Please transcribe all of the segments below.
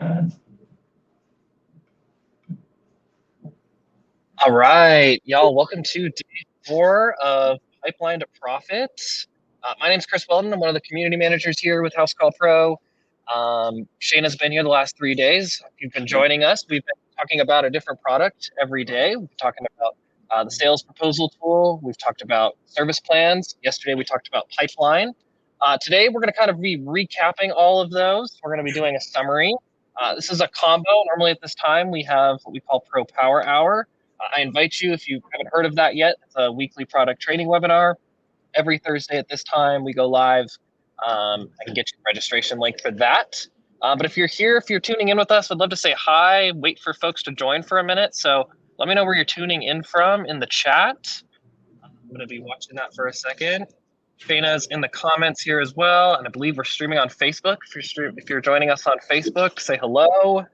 All right, y'all, welcome to day 4 of Pipeline to Profit. My name's Chris Weldon. I'm one of the community managers here with House Call Pro. Shayna's been here the last 3 days. If you've been joining us, we've been talking about a different product every day. We've been talking about the sales proposal tool. We've talked about service plans. Yesterday, we talked about Pipeline. Today, we're going to kind of be recapping all of those. We're going to be doing a summary. This is a combo. Normally at this time, we have what we call Pro Power Hour. I invite you, if you haven't heard of that yet, it's a weekly product training webinar. Every Thursday at this time, we go live. I can get you a registration link for that. But if you're here, if you're tuning in with us, I'd love to say hi, wait for folks to join for a minute. So let me know where you're tuning in from in the chat. I'm going to be watching that for a second. Shayna's in the comments here as well. And I believe we're streaming on Facebook. If you're joining us on Facebook, say hello.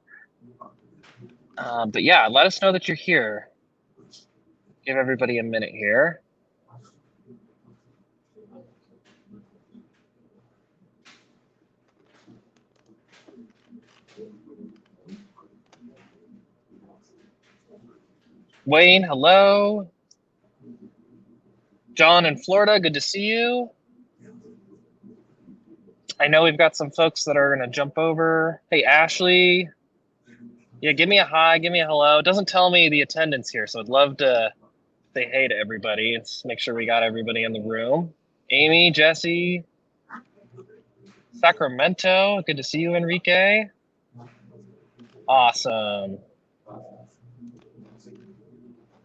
But yeah, let us know that you're here. Give everybody a minute here. Wayne, hello. John in Florida, good to see you. I know we've got some folks that are going to jump over. Hey, Ashley. Yeah, give me a hi, give me a hello. It doesn't tell me the attendance here, so I'd love to say hey to everybody. Let's make sure we got everybody in the room. Amy, Jesse, Sacramento, good to see you, Enrique. Awesome.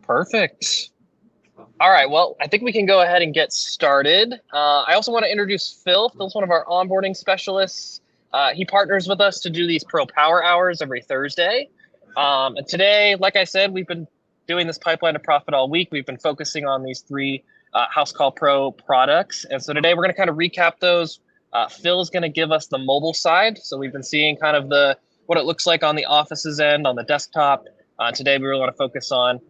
Perfect. All right, well, I think we can go ahead and get started. I also want to introduce Phil. Phil's one of our onboarding specialists. He partners with us to do these Pro Power Hours every Thursday. And today, like I said, we've been doing this Pipeline to Profit all week. We've been focusing on these 3 House Call Pro products. And so today we're going to kind of recap those. Phil is going to give us the mobile side. So we've been seeing kind of what it looks like on the office's end, on the desktop. Today we really want to focus on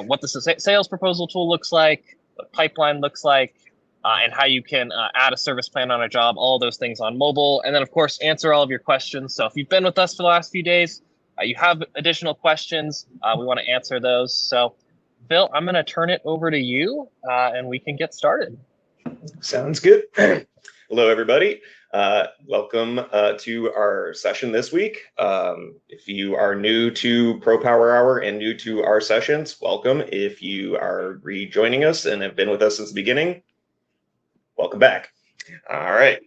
what the sales proposal tool looks like, what Pipeline looks like, and how you can add a service plan on a job, all those things on mobile. And then, of course, answer all of your questions. So if you've been with us for the last few days, you have additional questions, we want to answer those. So, Phil, I'm going to turn it over to you, and we can get started. Sounds good. Hello, everybody. Welcome to our session this week. If you are new to Pro Power Hour and new to our sessions, welcome. If you are rejoining us and have been with us since the beginning, welcome back. All right.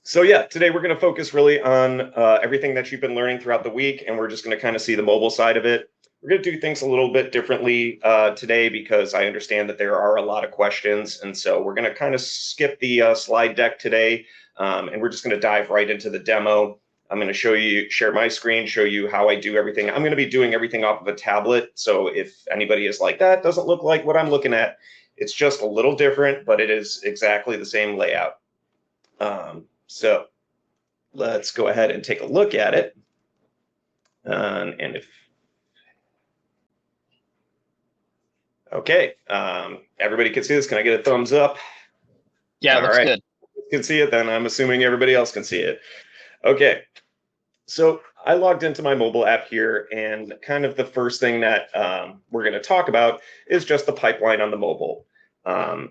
So yeah, today we're going to focus really on everything that you've been learning throughout the week, and we're just going to kind of see the mobile side of it. We're going to do things a little bit differently today because I understand that there are a lot of questions. And so we're going to kind of skip the slide deck today, and we're just going to dive right into the demo. I'm going to share my screen, show you how I do everything. I'm going to be doing everything off of a tablet. So if anybody is like, that doesn't look like what I'm looking at, it's just a little different, but it is exactly the same layout. So let's go ahead and take a look at it. And if okay, everybody can see this. Can I get a thumbs up? Yeah, looks good. Can see it, then I'm assuming everybody else can see it. Okay, so I logged into my mobile app here, and kind of the first thing that we're going to talk about is just the pipeline on the mobile.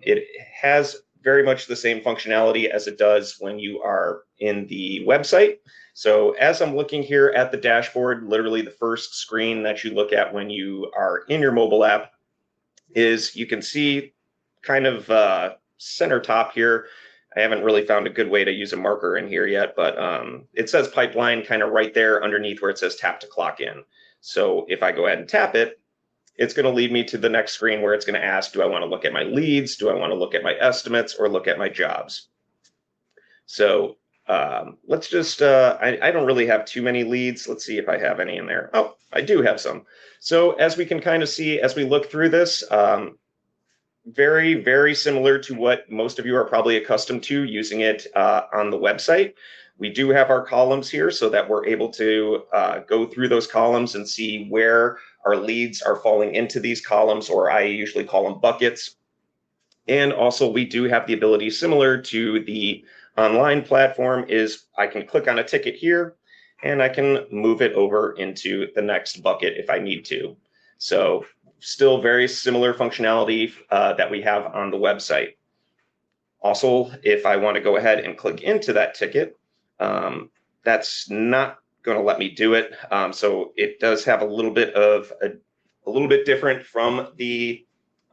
It has very much the same functionality as it does when you are in the website. So as I'm looking here at the dashboard, literally the first screen that you look at when you are in your mobile app is you can see kind of center top here. I haven't really found a good way to use a marker in here yet, but it says pipeline kind of right there underneath where it says tap to clock in. So if I go ahead and tap it, it's going to lead me to the next screen where it's going to ask, do I want to look at my leads? Do I want to look at my estimates or look at my jobs? So let's just, I don't really have too many leads. Let's see if I have any in there. Oh, I do have some. So as we can kind of see, as we look through this, very, very similar to what most of you are probably accustomed to using it on the website. We do have our columns here so that we're able to go through those columns and see where our leads are falling into these columns, or I usually call them buckets. And also we do have the ability, similar to the online platform, is I can click on a ticket here and I can move it over into the next bucket if I need to. So still very similar functionality that we have on the website. Also, if I want to go ahead and click into that ticket, that's not going to let me do it. So it does have a little bit different from the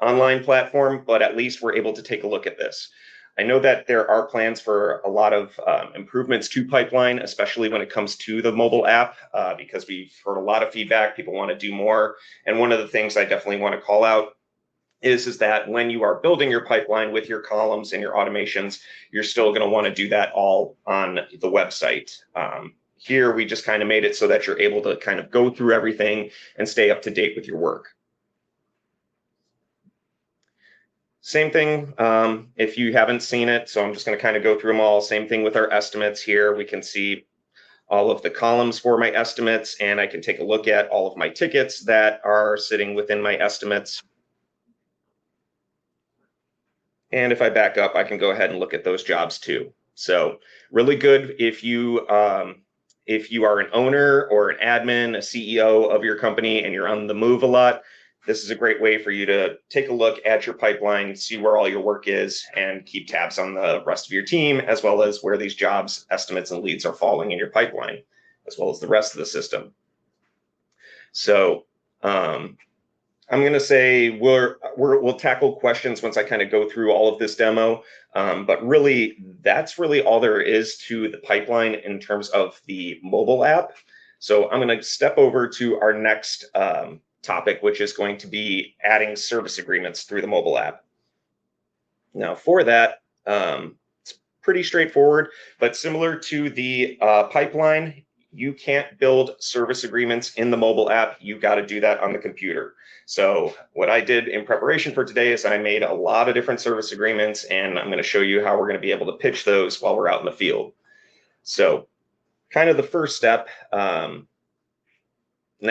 online platform, but at least we're able to take a look at this. I know that there are plans for a lot of improvements to Pipeline, especially when it comes to the mobile app, because we've heard a lot of feedback. People want to do more. And one of the things I definitely want to call out is that when you are building your pipeline with your columns and your automations, you're still going to want to do that all on the website. Here, we just kind of made it so that you're able to kind of go through everything and stay up to date with your work. Same thing if you haven't seen it, so I'm just going to kind of go through them all. Same thing with our estimates here. We can see all of the columns for my estimates, and I can take a look at all of my tickets that are sitting within my estimates. And if I back up, I can go ahead and look at those jobs too. So really good if you are an owner or an admin, a CEO of your company, and you're on the move a lot. This is a great way for you to take a look at your pipeline, see where all your work is, and keep tabs on the rest of your team, as well as where these jobs, estimates, and leads are falling in your pipeline, as well as the rest of the system. So I'm going to say we'll tackle questions once I kind of go through all of this demo. But really, that's really all there is to the pipeline in terms of the mobile app. So I'm going to step over to our next topic, which is going to be adding service agreements through the mobile app. Now, for that, it's pretty straightforward, but similar to the pipeline, you can't build service agreements in the mobile app. You got to do that on the computer. So what I did in preparation for today is I made a lot of different service agreements, and I'm going to show you how we're going to be able to pitch those while we're out in the field. So kind of the first step, and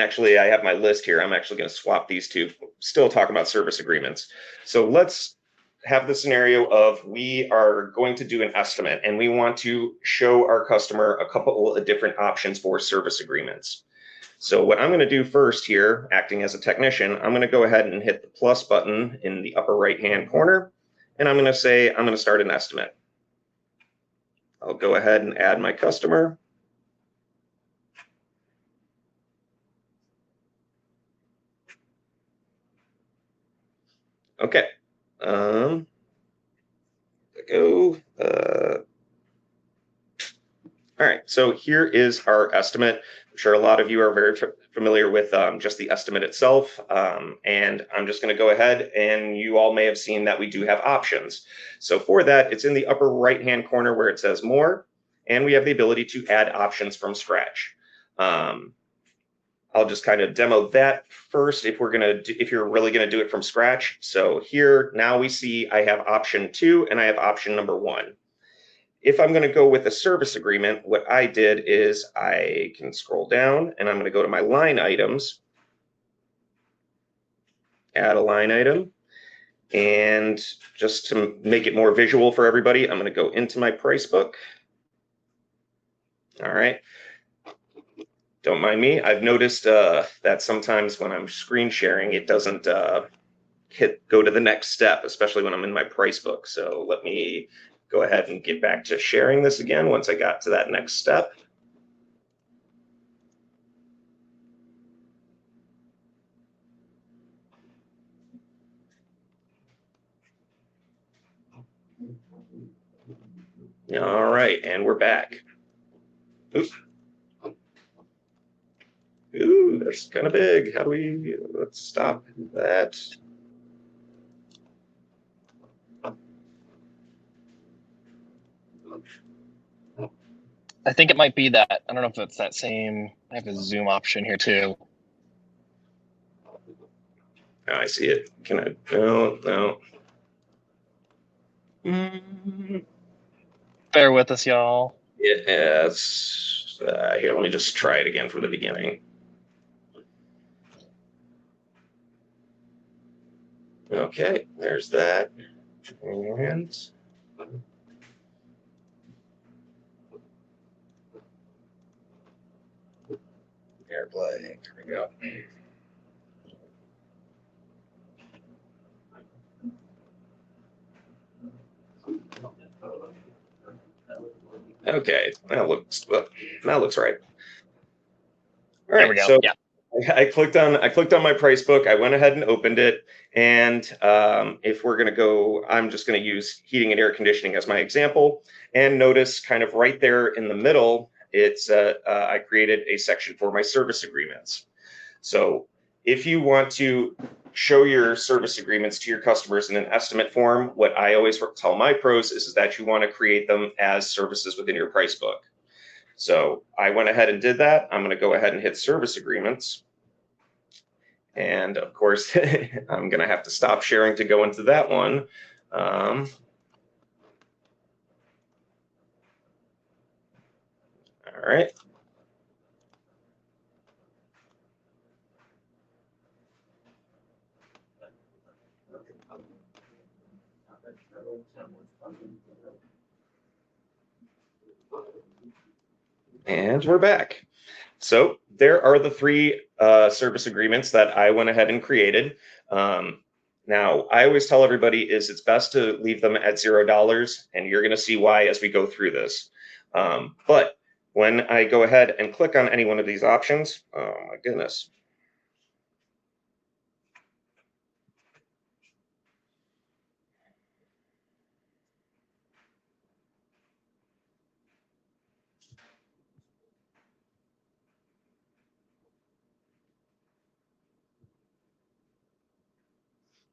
actually I have my list here. I'm actually going to swap these two, still talking about service agreements. So let's have the scenario of we are going to do an estimate and we want to show our customer a couple of different options for service agreements. So what I'm going to do first here, acting as a technician, I'm going to go ahead and hit the plus button in the upper right-hand corner, and I'm going to say I'm going to start an estimate. I'll go ahead and add my customer. Okay. All right, so here is our estimate. I'm sure a lot of you are very familiar with just the estimate itself. And I'm just going to go ahead, and you all may have seen that we do have options. So for that, it's in the upper right-hand corner where it says more, and we have the ability to add options from scratch. I'll just kind of demo that first if you're really going to do it from scratch. So here now we see I have option 2 and I have option number 1. If I'm going to go with a service agreement, what I did is I can scroll down and I'm going to go to my line items, add a line item, and just to make it more visual for everybody, I'm going to go into my price book. All right. Don't mind me. I've noticed that sometimes when I'm screen sharing, it doesn't go to the next step, especially when I'm in my price book. So let me go ahead and get back to sharing this again once I got to that next step. All right, and we're back. Oops. Ooh, that's kind of big. How do we, let's stop that. I think it might be that. I don't know if it's that same. I have a zoom option here too. Oh, I see it. Can I? No. Bear with us, y'all. Yes. Here, let me just try it again from the beginning. Okay, there's that. And AirPlay. There we go. Okay, that looks right. All There we right, go. so Yeah. I clicked on my price book. I went ahead and opened it, and if we're going to go, I'm just going to use heating and air conditioning as my example. And notice, kind of right there in the middle, it's I created a section for my service agreements. So if you want to show your service agreements to your customers in an estimate form, what I always tell my pros is that you want to create them as services within your price book. So I went ahead and did that. I'm going to go ahead and hit service agreements. And of course, I'm going to have to stop sharing to go into that one. All right. And we're back. So there are the three service agreements that I went ahead and created. Now, I always tell everybody it's best to leave them at $0, and you're going to see why as we go through this. But when I go ahead and click on any one of these options, oh my goodness.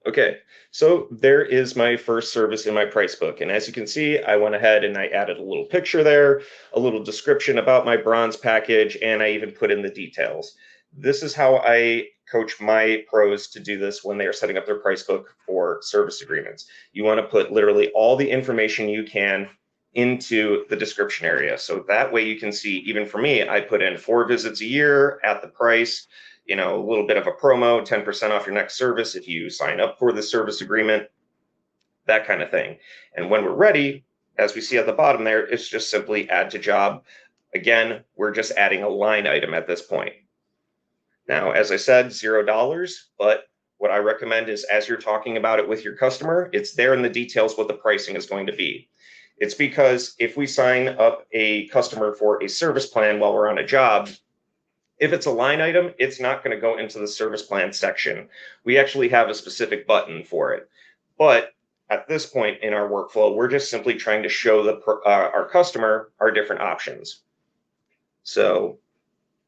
Okay, so there is my first service in my price book. And as you can see, I went ahead and I added a little picture there, a little description about my bronze package, and I even put in the details. This is how I coach my pros to do this when they are setting up their price book for service agreements. You want to put literally all the information you can into the description area. So that way you can see, even for me, I put in 4 visits a year at the price, a little bit of a promo, 10% off your next service if you sign up for the service agreement, that kind of thing. And when we're ready, as we see at the bottom there, it's just simply add to job. Again, we're just adding a line item at this point. Now, as I said, $0, but what I recommend is as you're talking about it with your customer, it's there in the details what the pricing is going to be. It's because if we sign up a customer for a service plan while we're on a job, if it's a line item, it's not going to go into the service plan section. We actually have a specific button for it. But at this point in our workflow, we're just simply trying to show our customer our different options. So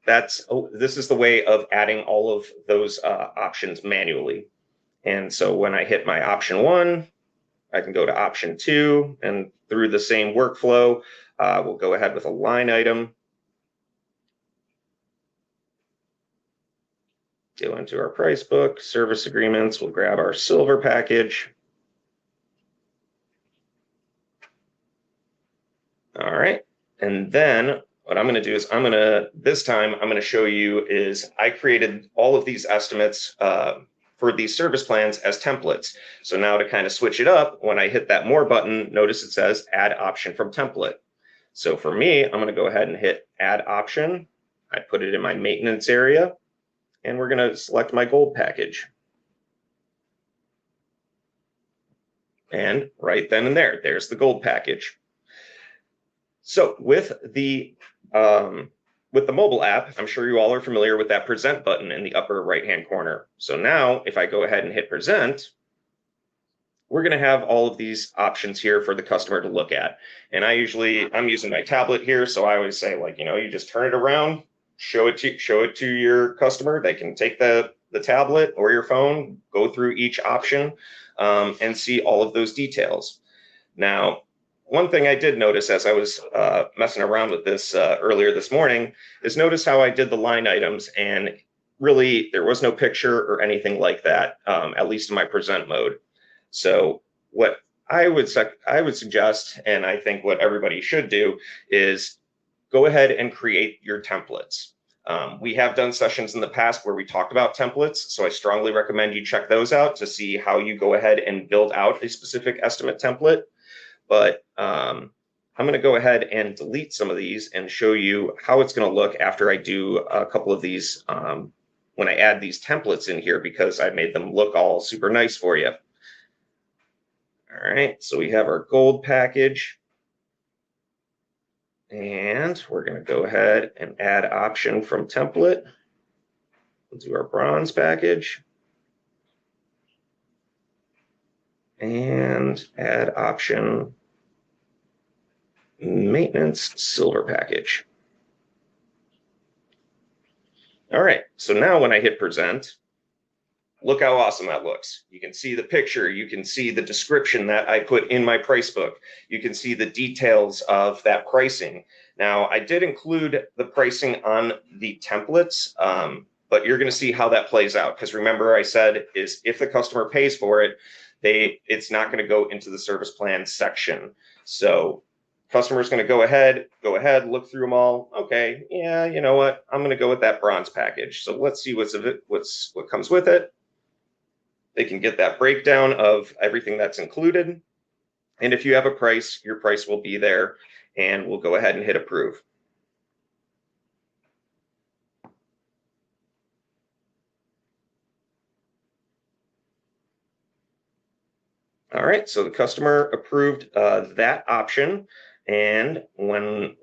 this is the way of adding all of those options manually. And so when I hit my option 1, I can go to option 2, and through the same workflow, we'll go ahead with a line item. Go into our price book, service agreements, we'll grab our silver package. All right, and then what I'm going to do is this time I'm going to show you is I created all of these estimates for these service plans as templates. So now to kind of switch it up, when I hit that more button, notice it says add option from template. So for me, I'm going to go ahead and hit add option. I put it in my maintenance area, and we're going to select my gold package. And right then and there's the gold package. So with the mobile app, I'm sure you all are familiar with that present button in the upper right-hand corner. So now if I go ahead and hit present, we're going to have all of these options here for the customer to look at. And I'm using my tablet here, so I always say, you just turn it around, show it to your customer. They can take the tablet or your phone, go through each option, and see all of those details. Now, one thing I did notice as I was messing around with this earlier this morning is notice how I did the line items, and really there was no picture or anything like that, at least in my present mode. So what I would suggest, and I think what everybody should do, is go ahead and create your templates. We have done sessions in the past where we talked about templates, so I strongly recommend you check those out to see how you go ahead and build out a specific estimate template. But I'm going to go ahead and delete some of these and show you how it's going to look after I do a couple of these when I add these templates in here, because I made them look all super nice for you. All right, so we have our gold package, and we're going to go ahead and add option from template. We'll do our bronze package and add option maintenance silver package. All right, so now when I hit present, look how awesome that looks. You can see the picture, you can see the description that I put in my price book, you can see the details of that pricing. Now, I did include the pricing on the templates, but you're going to see how that plays out, because remember I said is if the customer pays for it, it's not going to go into the service plan section. So customer's going to go ahead, look through them all. Okay, yeah, you know what? I'm going to go with that bronze package. So let's see what comes with it. They can get that breakdown of everything that's included. And if you have a price, your price will be there, and we'll go ahead and hit approve. All right, so the customer approved that option. And when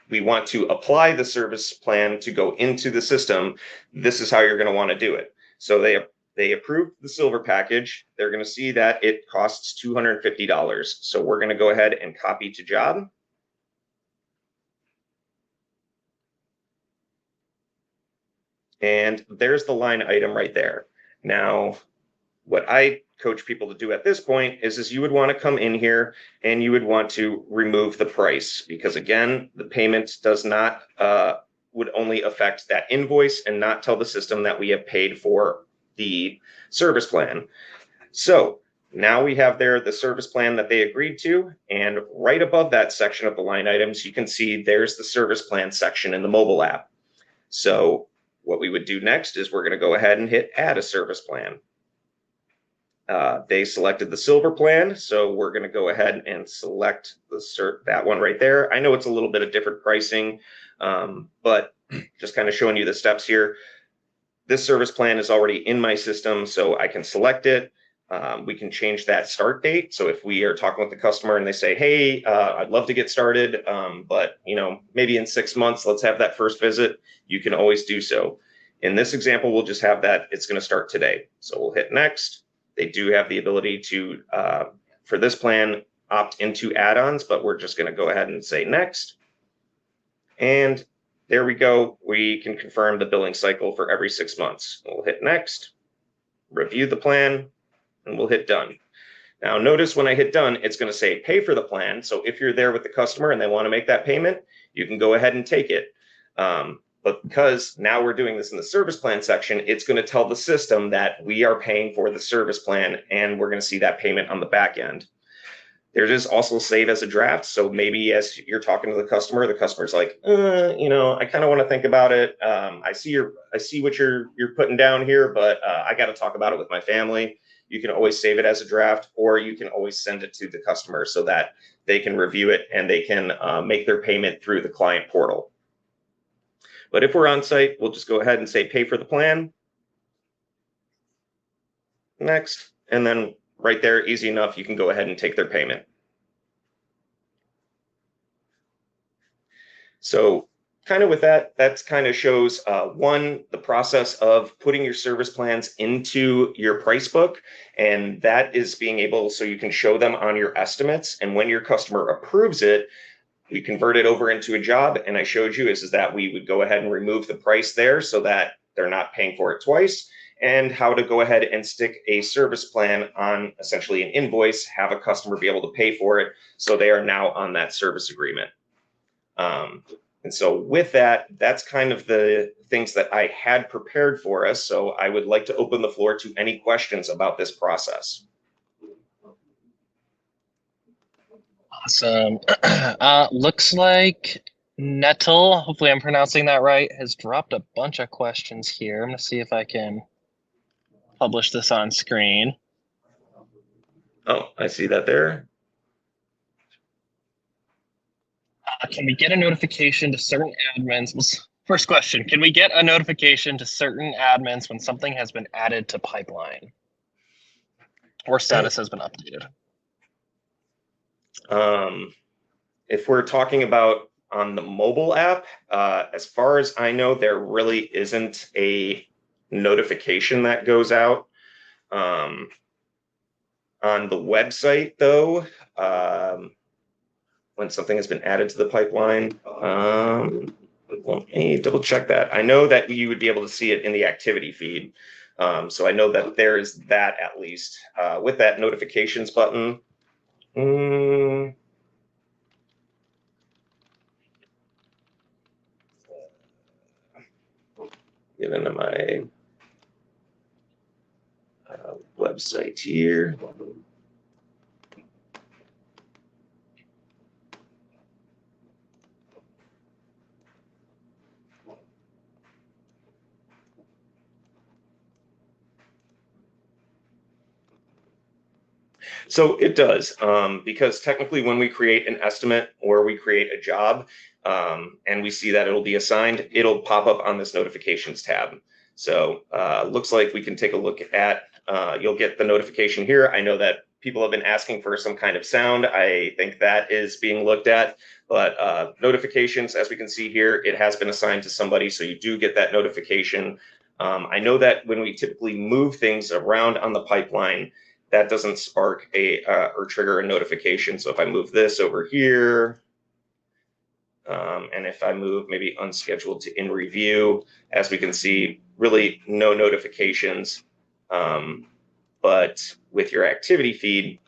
we want to apply the service plan to go into the system, this is how you're going to want to do it. So they approved the silver package. They're going to see that it costs $250. So we're going to go ahead and copy to job. And there's the line item right there. Now, what I coach people to do at this point is you would want to come in here and you would want to remove the price, because again, the payment does not would only affect that invoice and not tell the system that we have paid for the service plan. So now we have there the service plan that they agreed to, and right above that section of the line items, you can see there's the service plan section in the mobile app. So what we would do next is we're going to go ahead and hit add a service plan. They selected the silver plan, so we're going to go ahead and select that one right there. I know it's a little bit of different pricing, but just kind of showing you the steps here. This service plan is already in my system, so I can select it. We can change that start date. So if we are talking with the customer and they say, hey, I'd love to get started, but maybe in 6 months, let's have that first visit, you can always do so. In this example, we'll just have that it's going to start today. So we'll hit next. They do have the ability to, for this plan, opt into add-ons, but we're just going to go ahead and say next. And there we go. We can confirm the billing cycle for every 6 months. We'll hit next, review the plan, and we'll hit done. Now, notice when I hit done, it's going to say pay for the plan. So if you're there with the customer and they want to make that payment, you can go ahead and take it. But because now we're doing this in the service plan section, it's going to tell the system that we are paying for the service plan, and we're going to see that payment on the back end. There is also save as a draft. So maybe as you're talking to the customer's like, I kind of want to think about it. I see what you're putting down here, but I got to talk about it with my family. You can always save it as a draft, or you can always send it to the customer so that they can review it and they can make their payment through the client portal. But if we're on site, we'll just go ahead and say pay for the plan. Next. And then right there, easy enough, you can go ahead and take their payment. So kind of with that kind of shows one, the process of putting your service plans into your price book. And that is being able, so you can show them on your estimates. And when your customer approves it, we convert it over into a job. And I showed you is that we would go ahead and remove the price there so that they're not paying for it twice, and how to go ahead and stick a service plan on essentially an invoice, have a customer be able to pay for it. So they are now on that service agreement. And so with that, that's kind of the things that I had prepared for us. So I would like to open the floor to any questions about this process. Awesome. Looks like Nettle, hopefully I'm pronouncing that right, has dropped a bunch of questions here. I'm going to see if I can publish this on screen. Oh, I see that there. Can we get a notification to certain admins? First question, can we get a notification to certain admins when something has been added to pipeline or status has been updated? If we're talking about on the mobile app, as far as I know, there really isn't a notification that goes out. On the website, though, when something has been added to the pipeline, let me double check that. I know that you would be able to see it in the activity feed. So I know that there is that at least. With that notifications button, get into my website here. So it does, because technically when we create an estimate or we create a job, and we see that it'll be assigned, it'll pop up on this notifications tab. So looks like we can take a look at, you'll get the notification here. I know that people have been asking for some kind of sound. I think that is being looked at, but notifications, as we can see here, it has been assigned to somebody. So you do get that notification. I know that when we typically move things around on the pipeline, that doesn't spark a or trigger a notification. So if I move this over here, and if I move maybe unscheduled to in review, as we can see, really no notifications. But with your activity feed,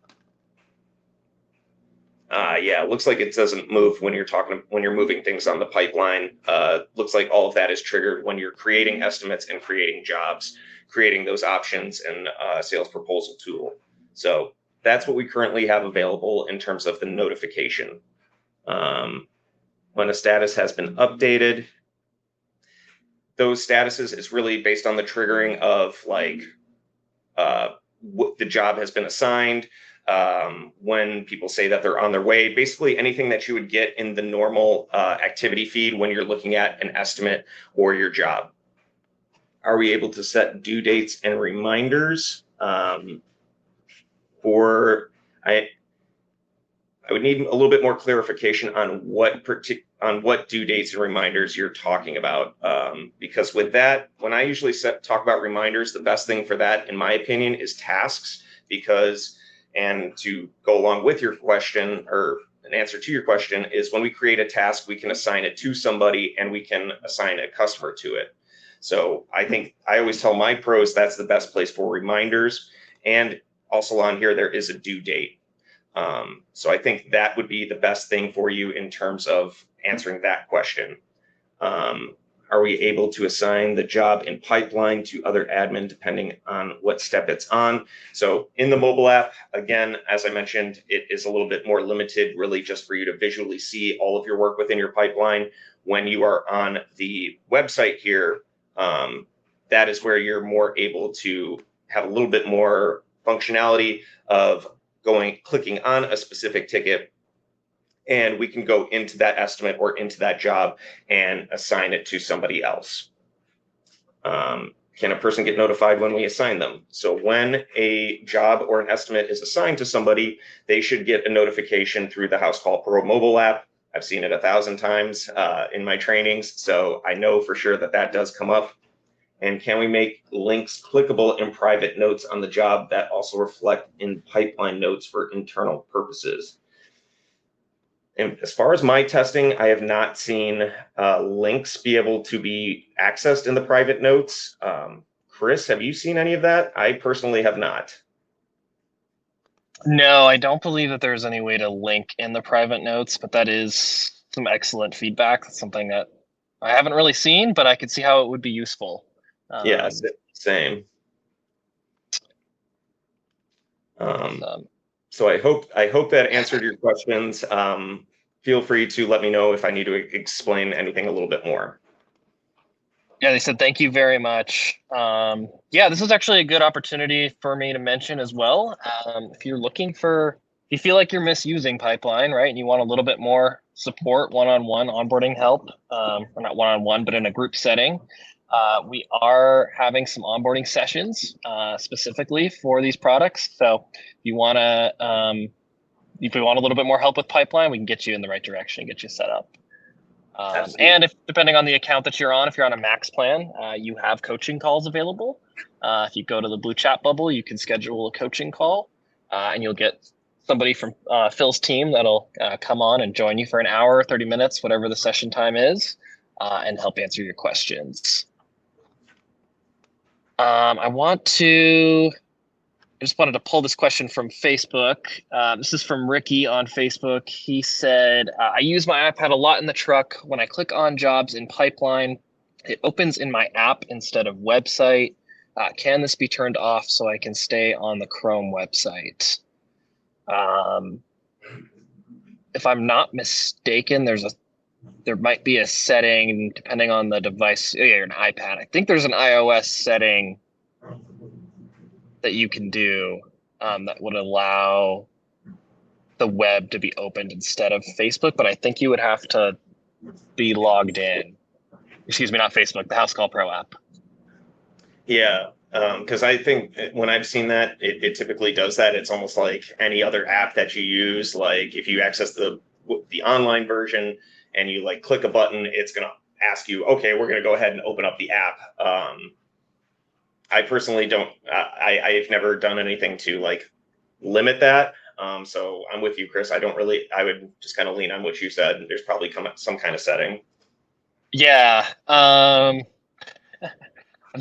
yeah, it looks like it doesn't move when you're moving things on the pipeline. Looks like all of that is triggered when you're creating estimates and creating jobs, creating those options and sales proposal tool. So that's what we currently have available in terms of the notification. When a status has been updated, those statuses is really based on the triggering of like what the job has been assigned, when people say that they're on their way, basically anything that you would get in the normal activity feed when you're looking at an estimate or your job. Are we able to set due dates and reminders? I would need a little bit more clarification on what due dates and reminders you're talking about, because with that, when I usually talk about reminders, the best thing for that, in my opinion, is tasks. And to go along with your question, or an answer to your question, is when we create a task, we can assign it to somebody and we can assign a customer to it. So I think I always tell my pros that's the best place for reminders. And also on here, there is a due date. So I think that would be the best thing for you in terms of answering that question. Are we able to assign the job in pipeline to other admin depending on what step it's on? So in the mobile app, again, as I mentioned, it is a little bit more limited, really just for you to visually see all of your work within your pipeline. When you are on the website here, that is where you're more able to have a little bit more functionality of clicking on a specific ticket, and we can go into that estimate or into that job and assign it to somebody else. Can a person get notified when we assign them? So when a job or an estimate is assigned to somebody, they should get a notification through the House Call Pro mobile app. I've seen it 1,000 times in my trainings, so I know for sure that that does come up. And can we make links clickable in private notes on the job that also reflect in pipeline notes for internal purposes? And as far as my testing, I have not seen links be able to be accessed in the private notes. Chris, have you seen any of that? I personally have not. No, I don't believe that there's any way to link in the private notes, but that is some excellent feedback. That's something that I haven't really seen, but I could see how it would be useful. Yeah, same. So I hope that answered your questions. Feel free to let me know if I need to explain anything a little bit more. Yeah, they said thank you very much. Yeah, this is actually a good opportunity for me to mention as well. If you feel like you're misusing Pipeline, right, and you want a little bit more support, one-on-one onboarding help, or not one-on-one, but in a group setting. We are having some onboarding sessions specifically for these products. So if you want a little bit more help with pipeline, we can get you in the right direction and get you set up. And if depending on the account that you're on, if you're on a max plan, you have coaching calls available. If you go to the blue chat bubble, you can schedule a coaching call, and you'll get somebody from Phil's team that'll come on and join you for an hour, 30 minutes, whatever the session time is, and help answer your questions. I just wanted to pull this question from Facebook. This is from Ricky on Facebook. He said, I use my iPad a lot in the truck. When I click on jobs in pipeline, it opens in my app instead of website. Can this be turned off so I can stay on the Chrome website? If I'm not mistaken, there might be a setting depending on the device. Oh, yeah, you're an iPad. I think there's an iOS setting that you can do that would allow the web to be opened instead of Facebook, but I think you would have to be logged in. Excuse me, not Facebook, the House Call Pro app. Yeah, because I think when I've seen that, it typically does that. It's almost like any other app that you use. Like if you access the online version and you like click a button, it's going to ask you, okay, we're going to go ahead and open up the app. I personally don't, I've never done anything to like limit that. So I'm with you, Chris. I would just kind of lean on what you said. There's probably some kind of setting. Yeah. I'm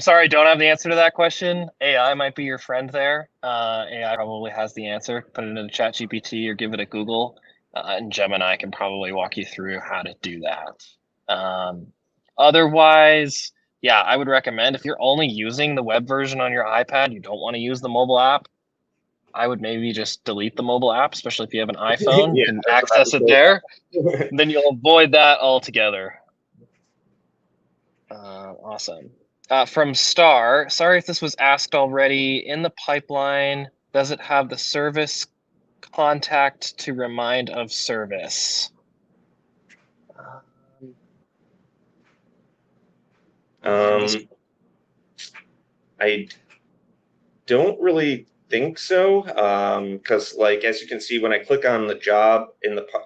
sorry, I don't have the answer to that question. AI might be your friend there. AI probably has the answer. Put it into the chat GPT or give it a Google. And Gemini can probably walk you through how to do that. Otherwise, yeah, I would recommend if you're only using the web version on your iPad, you don't want to use the mobile app, I would maybe just delete the mobile app, especially if you have an iPhone. Yeah, you can access it there. Then you'll avoid that altogether. Awesome. From Star, sorry if this was asked already. In the pipeline, does it have the service contact to remind of service? I don't really think so, because like as you can see, when I click on the job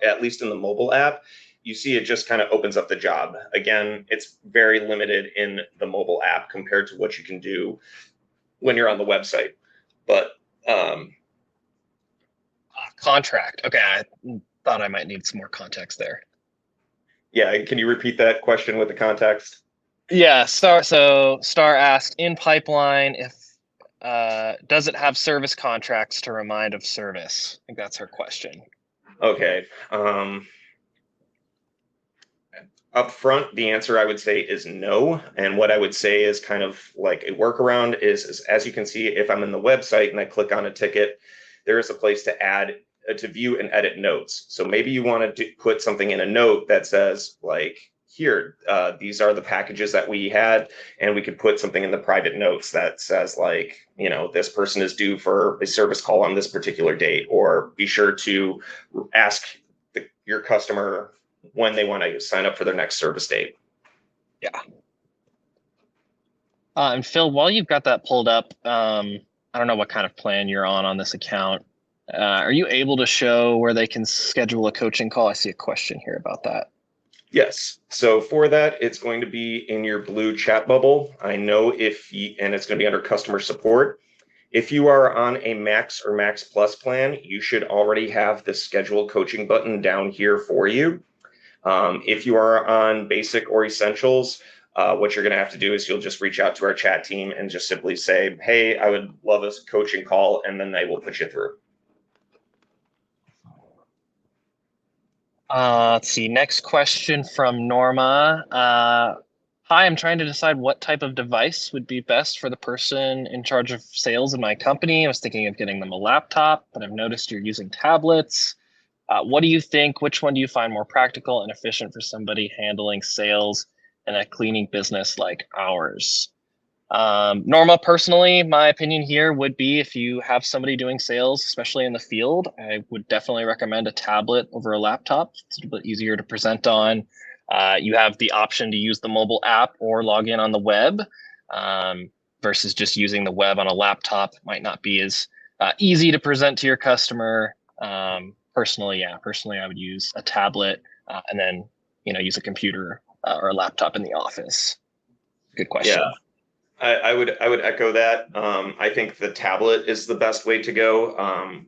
at least in the mobile app, you see it just kind of opens up the job. Again, it's very limited in the mobile app compared to what you can do when you're on the website. But contract. Okay, I thought I might need some more context there. Yeah, can you repeat that question with the context? Yeah, so Star asked in pipeline if does it have service contracts to remind of service? I think that's her question. Okay. Up front, the answer I would say is no. And what I would say is kind of like a workaround is as you can see, if I'm in the website and I click on a ticket, there is a place to add to view and edit notes. So maybe you want to put something in a note that says like, here, these are the packages that we had, and we could put something in the private notes that says like, you know, this person is due for a service call on this particular date, or be sure to ask your customer when they want to sign up for their next service date. Yeah. And Phil, while you've got that pulled up, I don't know what kind of plan you're on this account. Are you able to show where they can schedule a coaching call? I see a question here about that. Yes. So for that, it's going to be in your blue chat bubble. I know and it's going to be under customer support. If you are on a Max or Max Plus plan, you should already have the schedule coaching button down here for you. If you are on basic or essentials, what you're going to have to do is you'll just reach out to our chat team and just simply say, hey, I would love a coaching call, and then they will put you through. Let's see. Next question from Norma. Hi, I'm trying to decide what type of device would be best for the person in charge of sales in my company. I was thinking of getting them a laptop, but I've noticed you're using tablets. What do you think? Which one do you find more practical and efficient for somebody handling sales in a cleaning business like ours? Norma, personally, my opinion here would be if you have somebody doing sales, especially in the field, I would definitely recommend a tablet over a laptop. It's a little bit easier to present on. You have the option to use the mobile app or log in on the web, versus just using the web on a laptop. It might not be as easy to present to your customer. Personally, I would use a tablet and then use a computer or a laptop in the office. Good question. Yeah, I would echo that. I think the tablet is the best way to go.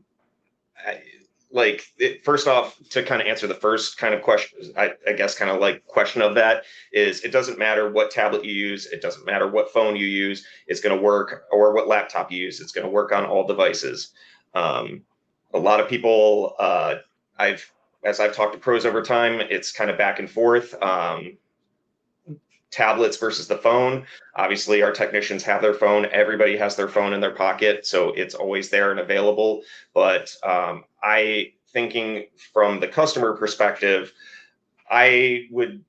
First off, to kind of answer the first kind of question, I guess kind of like question of that is, it doesn't matter what tablet you use, it doesn't matter what phone you use, it's going to work, or what laptop you use, it's going to work on all devices. A lot of people, as I've talked to pros over time, it's kind of back and forth. Tablets versus the phone. Obviously, our technicians have their phone. Everybody has their phone in their pocket, so it's always there and available. But thinking from the customer perspective, I would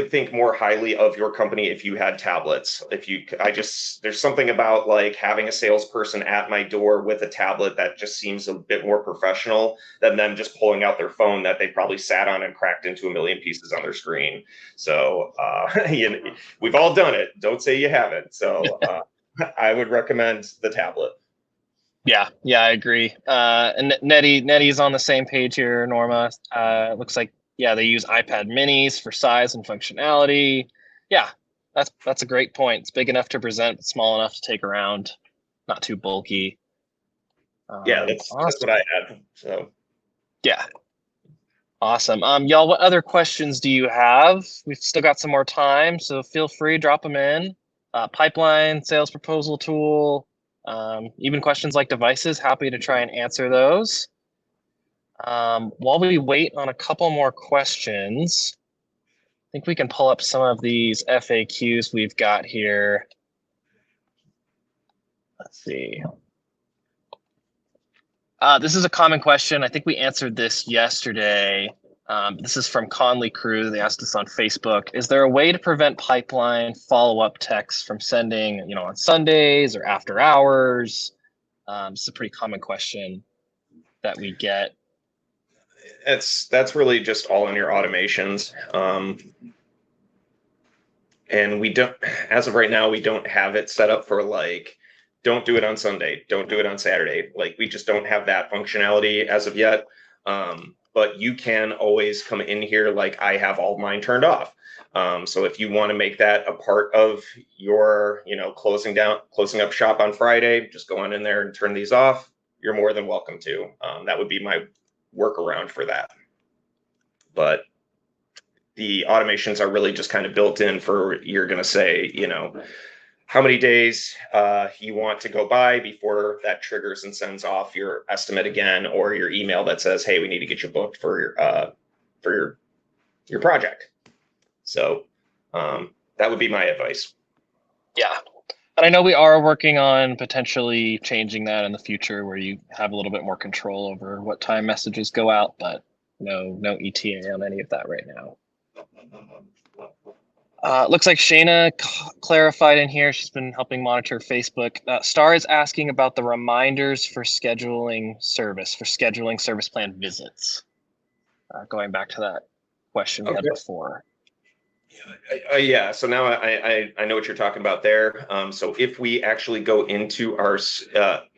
think more highly of your company if you had tablets. There's something about like having a salesperson at my door with a tablet that just seems a bit more professional than them just pulling out their phone that they probably sat on and cracked into a million pieces on their screen. So we've all done it. Don't say you haven't. So I would recommend the tablet. Yeah, I agree. And Nettie's on the same page here, Norma. It looks like, they use iPad minis for size and functionality. Yeah, that's a great point. It's big enough to present, but small enough to take around, not too bulky. That's what I had. So yeah, awesome. Y'all, what other questions do you have? We've still got some more time, so feel free, drop them in. Pipeline, sales proposal tool, even questions like devices, happy to try and answer those. While we wait on a couple more questions, I think we can pull up some of these FAQs we've got here. Let's see. This is a common question. I think we answered this yesterday. This is from Conley Crew. They asked us on Facebook, is there a way to prevent pipeline follow-up texts from sending, on Sundays or after hours? It's a pretty common question that we get. That's really just all in your automations. And we don't, as of right now, we don't have it set up for like, don't do it on Sunday, don't do it on Saturday. Like, we just don't have that functionality as of yet. But you can always come in here, like I have all mine turned off. So if you want to make that a part of your, closing up shop on Friday, just go on in there and turn these off. You're more than welcome to. That would be my workaround for that. But the automations are really just kind of built in for, you're going to say, how many days you want to go by before that triggers and sends off your estimate again, or your email that says, hey, we need to get you booked for your project. So that would be my advice. Yeah. And I know we are working on potentially changing that in the future, where you have a little bit more control over what time messages go out, but no ETA on any of that right now. Looks like Shayna clarified in here. She's been helping monitor Facebook. Star is asking about the reminders for scheduling service plan visits. Going back to that question we had before. Yeah. So now I know what you're talking about there. So if we actually go into our,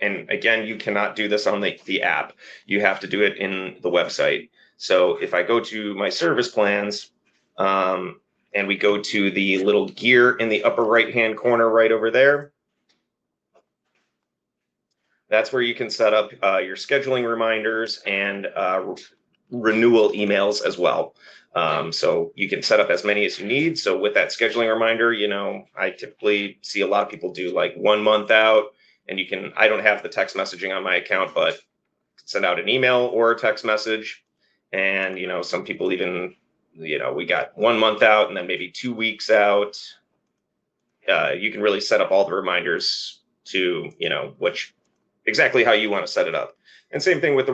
and again, you cannot do this on the app. You have to do it in the website. So if I go to my service plans, and we go to the little gear in the upper right-hand corner right over there, that's where you can set up your scheduling reminders and renewal emails as well. So you can set up as many as you need. So with that scheduling reminder, I typically see a lot of people do like 1 month out, and I don't have the text messaging on my account, but send out an email or a text message. And, some people even, we got 1 month out and then maybe 2 weeks out. You can really set up all the reminders to, exactly how you want to set it up. And same thing with the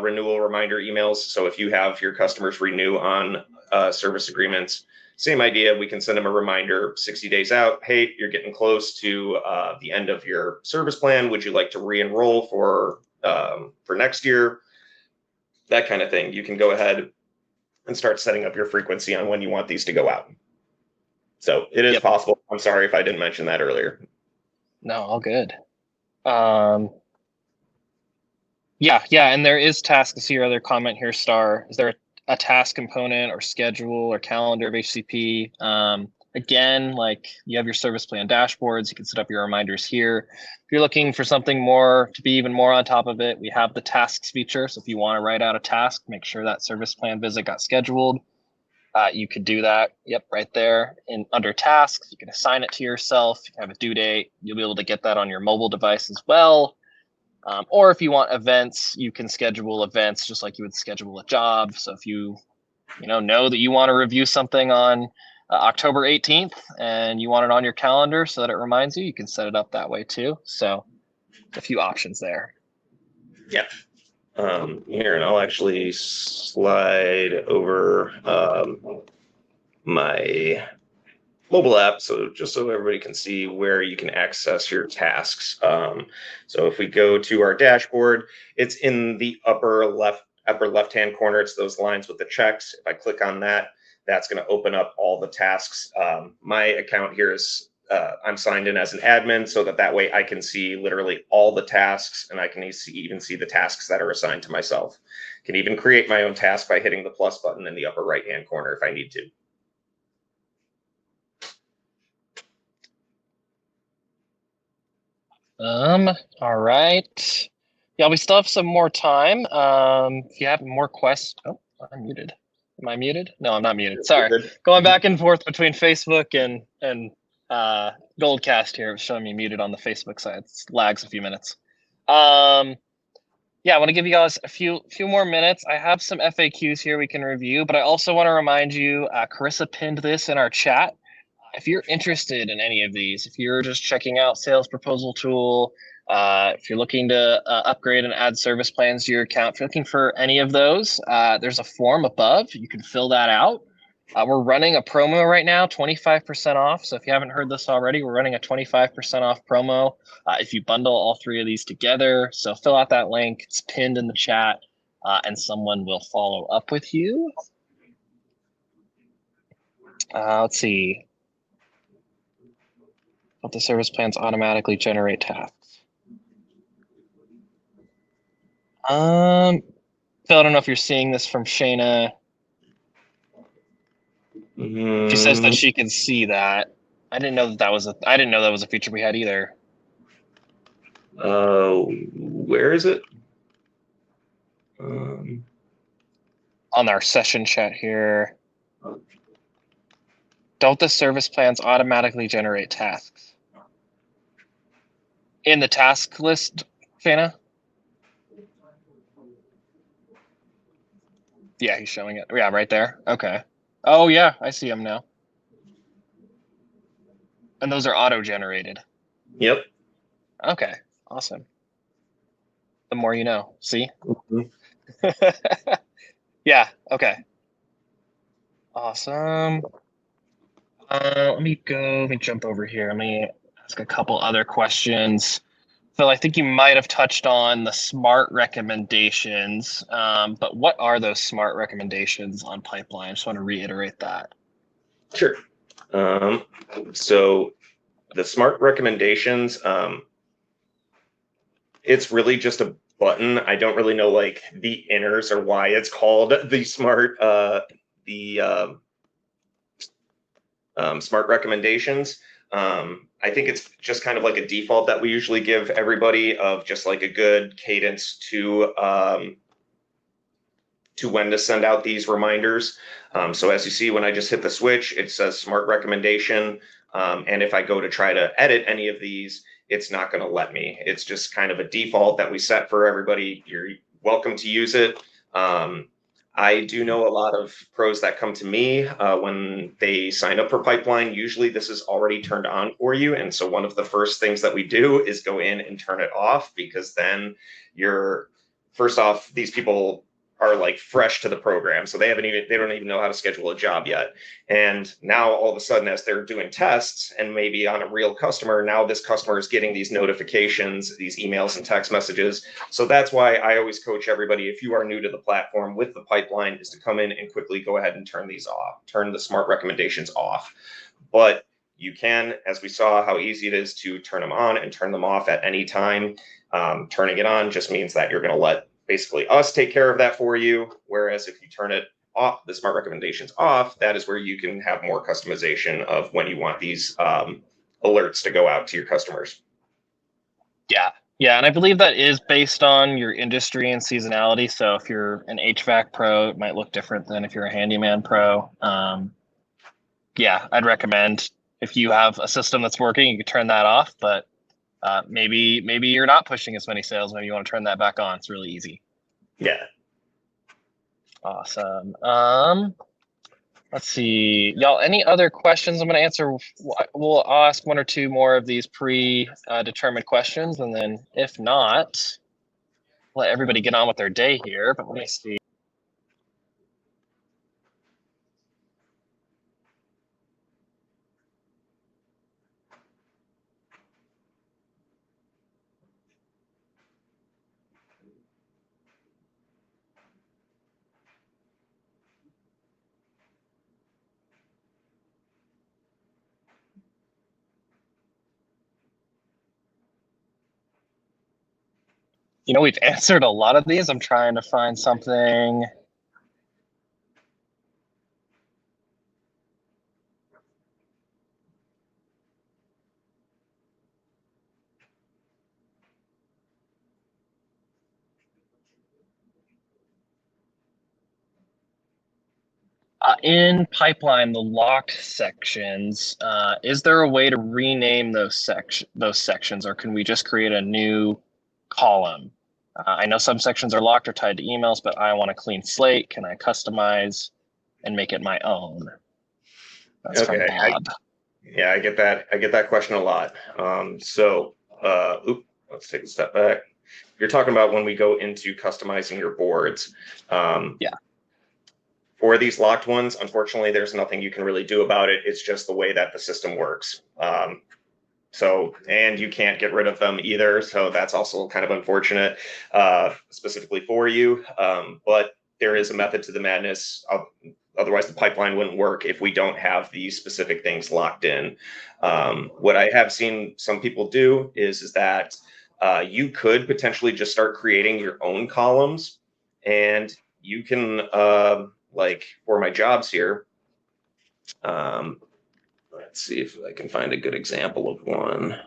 renewal reminder emails. So if you have your customers renew on service agreements, Same idea. We can send them a reminder 60 days out. Hey, you're getting close to the end of your service plan. Would you like to re-enroll for next year? That kind of thing. You can go ahead and start setting up your frequency on when you want these to go out. So it is possible. I'm sorry if I didn't mention that earlier. No, all good. Yeah, and there is tasks. I see your other comment here, Star. Is there a task component or schedule or calendar of HCP? Again, like you have your service plan dashboards, you can set up your reminders here. If you're looking for something more to be even more on top of it, we have the tasks feature. So if you want to write out a task, make sure that service plan visit got scheduled. You could do that. Yep, right there. And under tasks, you can assign it to yourself. You have a due date. You'll be able to get that on your mobile device as well. Or if you want events, you can schedule events just like you would schedule a job. So if you know that you want to review something on October 18th and you want it on your calendar so that it reminds you, you can set it up that way too. So a few options there. Yeah. Here, and I'll actually slide over my mobile app, so just so everybody can see where you can access your tasks. So if we go to our dashboard, it's in the upper left-hand corner. It's those lines with the checks. If I click on that, that's going to open up all the tasks. My account here is I'm signed in as an admin, so that way I can see literally all the tasks, and I can even see the tasks that are assigned to myself. Can even create my own task by hitting the plus button in the upper right-hand corner if I need to. All right. Yeah, we still have some more time. If you have more questions, oh, I'm muted. Am I muted? No, I'm not muted. Sorry. Going back and forth between Facebook and Goldcast here. It's showing me muted on the Facebook side. It lags a few minutes. Yeah, I want to give you guys a few more minutes. I have some FAQs here we can review, but I also want to remind you, Carissa pinned this in our chat. If you're interested in any of these, if you're just checking out Sales Proposal Tool, if you're looking to upgrade and add service plans to your account, if you're looking for any of those, there's a form above. You can fill that out. We're running a promo right now, 25% off. So if you haven't heard this already, we're running a 25% off promo if you bundle all three of these together. So fill out that link. It's pinned in the chat, and someone will follow up with you. Let's see. Let the service plans automatically generate tasks. Phil, I don't know if you're seeing this from Shayna. She says that she can see that. I didn't know that was a feature we had either. Where is it? On our session chat here. Don't the service plans automatically generate tasks? In the task list, Shayna? Yeah, he's showing it. Yeah, right there. Okay. Oh, yeah, I see him now. And those are auto-generated. Yep. Okay, awesome. The more you know. See? Mm-hmm. Yeah, okay. Awesome. Let me jump over here. Let me ask a couple other questions. Phil, I think you might have touched on the smart recommendations, but what are those smart recommendations on Pipeline? I just want to reiterate that. Sure. So the smart recommendations, it's really just a button. I don't really know like the inners or why it's called the smart smart recommendations. I think it's just kind of like a default that we usually give everybody of just like a good cadence to when to send out these reminders. So as you see, when I just hit the switch, it says smart recommendation. And if I go to try to edit any of these, it's not going to let me. It's just kind of a default that we set for everybody. You're welcome to use it. I do know a lot of pros that come to me when they sign up for Pipeline. Usually this is already turned on for you. And so one of the first things that we do is go in and turn it off, because then first off, these people are like fresh to the program, so they don't even know how to schedule a job yet. And now all of a sudden, as they're doing tests and maybe on a real customer, now this customer is getting these notifications, these emails and text messages. So that's why I always coach everybody, if you are new to the platform with the pipeline, is to come in and quickly go ahead and turn these off, turn the smart recommendations off. But you can, as we saw, how easy it is to turn them on and turn them off at any time. Turning it on just means that you're going to let basically us take care of that for you. Whereas if you turn it off, the smart recommendations off, that is where you can have more customization of when you want these alerts to go out to your customers. Yeah. Yeah. And I believe that is based on your industry and seasonality. So if you're an HVAC pro, it might look different than if you're a handyman pro. Yeah, I'd recommend if you have a system that's working, you can turn that off, but maybe you're not pushing as many sales. Maybe you want to turn that back on. It's really easy. Yeah. Awesome. Let's see, y'all. Any other questions? I'm going to answer. We'll ask one or two more of these pre-determined questions, and then if not, let everybody get on with their day here. But let me see. We've answered a lot of these. I'm trying to find something. In pipeline, the locked sections, is there a way to rename those sections, or can we just create a new column? I know some sections are locked or tied to emails, but I want a clean slate. Can I customize and make it my own? That's from Bob. Yeah, I get that. I get that question a lot. Let's take a step back. You're talking about when we go into customizing your boards. Yeah. For these locked ones, unfortunately, there's nothing you can really do about it. It's just the way that the system works. And you can't get rid of them either. So that's also kind of unfortunate, specifically for you. But there is a method to the madness. Otherwise, the pipeline wouldn't work if we don't have these specific things locked in. What I have seen some people do is that you could potentially just start creating your own columns, and you can, like for my jobs here, let's see if I can find a good example of one.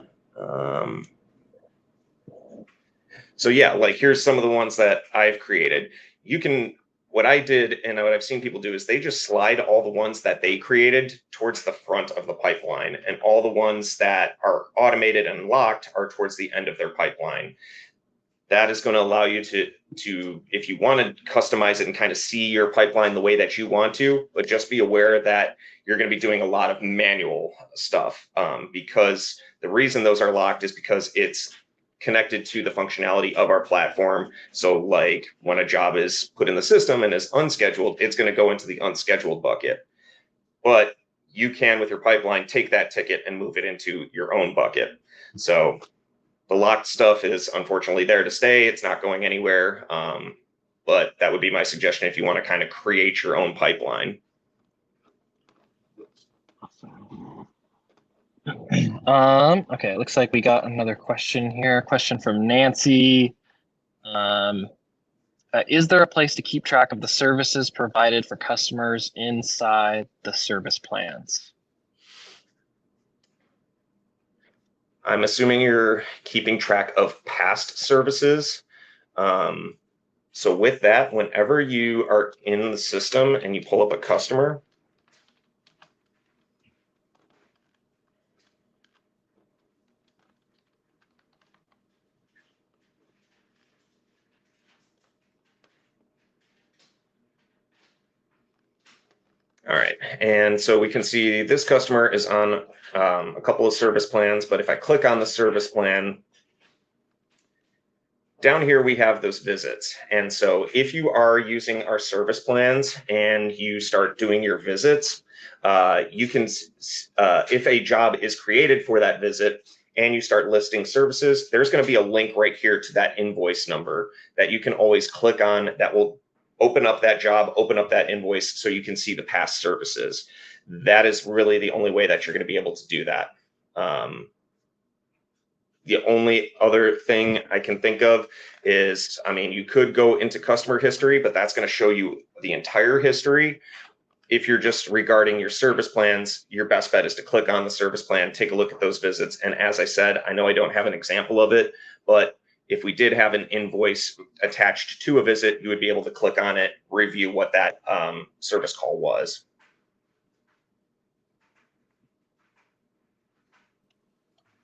So yeah, like here's some of the ones that I've created. What I did and what I've seen people do is they just slide all the ones that they created towards the front of the pipeline, and all the ones that are automated and locked are towards the end of their pipeline. That is going to allow you to, if you want to customize it and kind of see your pipeline the way that you want to, but just be aware that you're going to be doing a lot of manual stuff, because the reason those are locked is because it's connected to the functionality of our platform. So like when a job is put in the system and is unscheduled, it's going to go into the unscheduled bucket. But you can, with your pipeline, take that ticket and move it into your own bucket. So the locked stuff is unfortunately there to stay. It's not going anywhere. But that would be my suggestion if you want to kind of create your own pipeline. Okay, it looks like we got another question here. Question from Nancy. Is there a place to keep track of the services provided for customers inside the service plans? I'm assuming you're keeping track of past services. So with that, whenever you are in the system and you pull up a customer, all right, and so we can see this customer is on a couple of service plans, but if I click on the service plan, down here we have those visits. And so if you are using our service plans and you start doing your visits, you can, if a job is created for that visit and you start listing services, there's going to be a link right here to that invoice number that you can always click on that will open up that job, open up that invoice so you can see the past services. That is really the only way that you're going to be able to do that. The only other thing I can think of is, I mean, you could go into customer history, but that's going to show you the entire history. If you're just regarding your service plans, your best bet is to click on the service plan, take a look at those visits. And as I said, I know I don't have an example of it, but if we did have an invoice attached to a visit, you would be able to click on it, review what that service call was.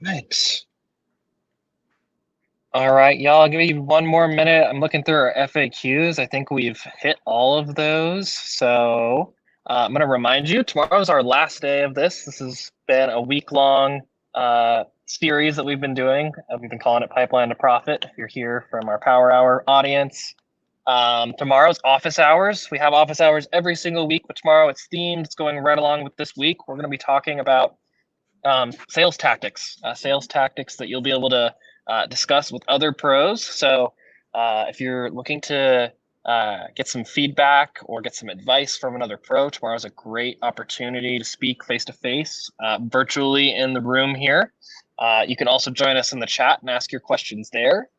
Thanks. All right, y'all, I'll give you one more minute. I'm looking through our FAQs. I think we've hit all of those. So I'm going to remind you, tomorrow is our last day of this. This has been a week-long series that we've been doing. We've been calling it Pipeline to Profit. If you're here from our Power Hour audience. Tomorrow's office hours. We have office hours every single week, but tomorrow it's themed. It's going right along with this week. We're going to be talking about sales tactics that you'll be able to discuss with other pros. So if you're looking to get some feedback or get some advice from another pro, tomorrow's a great opportunity to speak face-to-face, virtually in the room here. You can also join us in the chat and ask your questions there.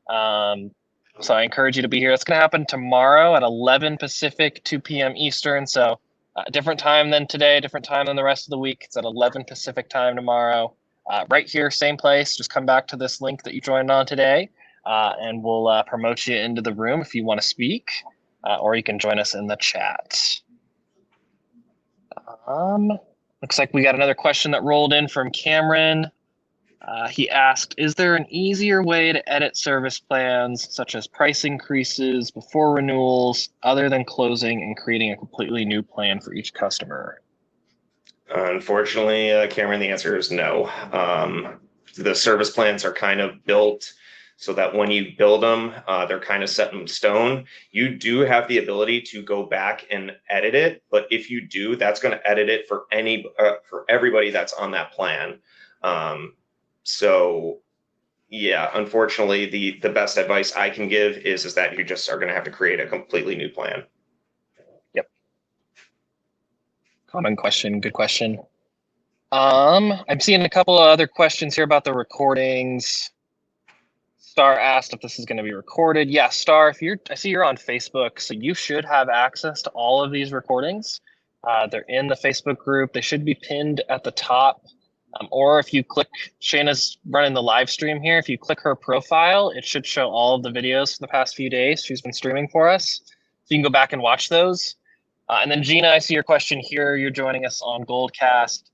So I encourage you to be here. It's going to happen tomorrow at 11 Pacific, 2 p.m. Eastern. So different time than today, different time than the rest of the week. It's at 11 Pacific time tomorrow. Right here, same place. Just come back to this link that you joined on today, and we'll promote you into the room if you want to speak, or you can join us in the chat. Looks like we got another question that rolled in from Cameron. He asked, is there an easier way to edit service plans, such as price increases before renewals, other than closing and creating a completely new plan for each customer? Unfortunately, Cameron, the answer is no. The service plans are kind of built so that when you build them, they're kind of set in stone. You do have the ability to go back and edit it, but if you do, that's going to edit it for everybody that's on that plan. So yeah, unfortunately, the best advice I can give is that you just are going to have to create a completely new plan. Yep. Common question. Good question. I'm seeing a couple of other questions here about the recordings. Star asked if this is going to be recorded. Yeah, Star, I see you're on Facebook, so you should have access to all of these recordings. They're in the Facebook group. They should be pinned at the top. Or if you click, Shayna's running the live stream here. If you click her profile, it should show all of the videos for the past few days she's been streaming for us. So you can go back and watch those. And then Gina, I see your question here. You're joining us on Goldcast.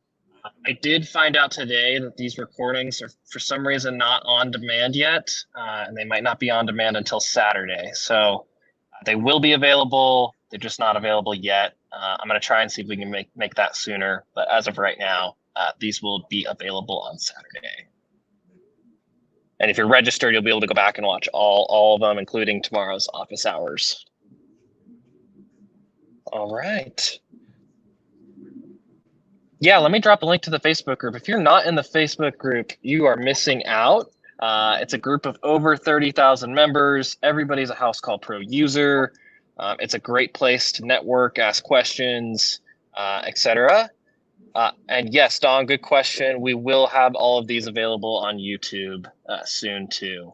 I did find out today that these recordings are for some reason not on demand yet, and they might not be on demand until Saturday. So they will be available. They're just not available yet. I'm going to try and see if we can make that sooner. But as of right now, these will be available on Saturday. And if you're registered, you'll be able to go back and watch all of them, including tomorrow's office hours. All right. Yeah, let me drop a link to the Facebook group. If you're not in the Facebook group, you are missing out. It's a group of over 30,000 members. Everybody's a House Call Pro user. It's a great place to network, ask questions, etc. And yes, Don, good question. We will have all of these available on YouTube soon too.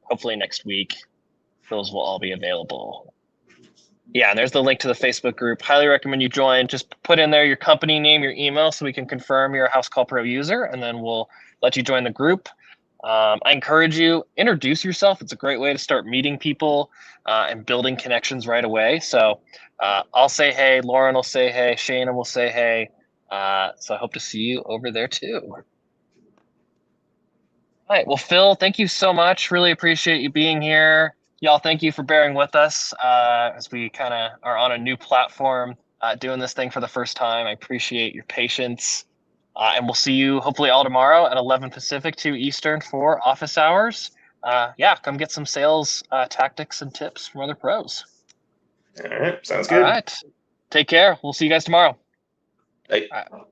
Hopefully next week, those will all be available. Yeah, and there's the link to the Facebook group. Highly recommend you join. Just put in there your company name, your email, so we can confirm you're a House Call Pro user, and then we'll let you join the group. I encourage you, introduce yourself. It's a great way to start meeting people and building connections right away. So I'll say hey, Lauren will say hey, Shayna will say hey. So I hope to see you over there too. All right, well, Phil, thank you so much. Really appreciate you being here. Y'all, thank you for bearing with us as we kind of are on a new platform doing this thing for the first time. I appreciate your patience. And we'll see you hopefully all tomorrow at 11 Pacific, 2 Eastern for office hours. yeah, come get some sales tactics and tips from other pros. All right, sounds All good. right. Take care. We'll see you guys tomorrow. Bye. All right.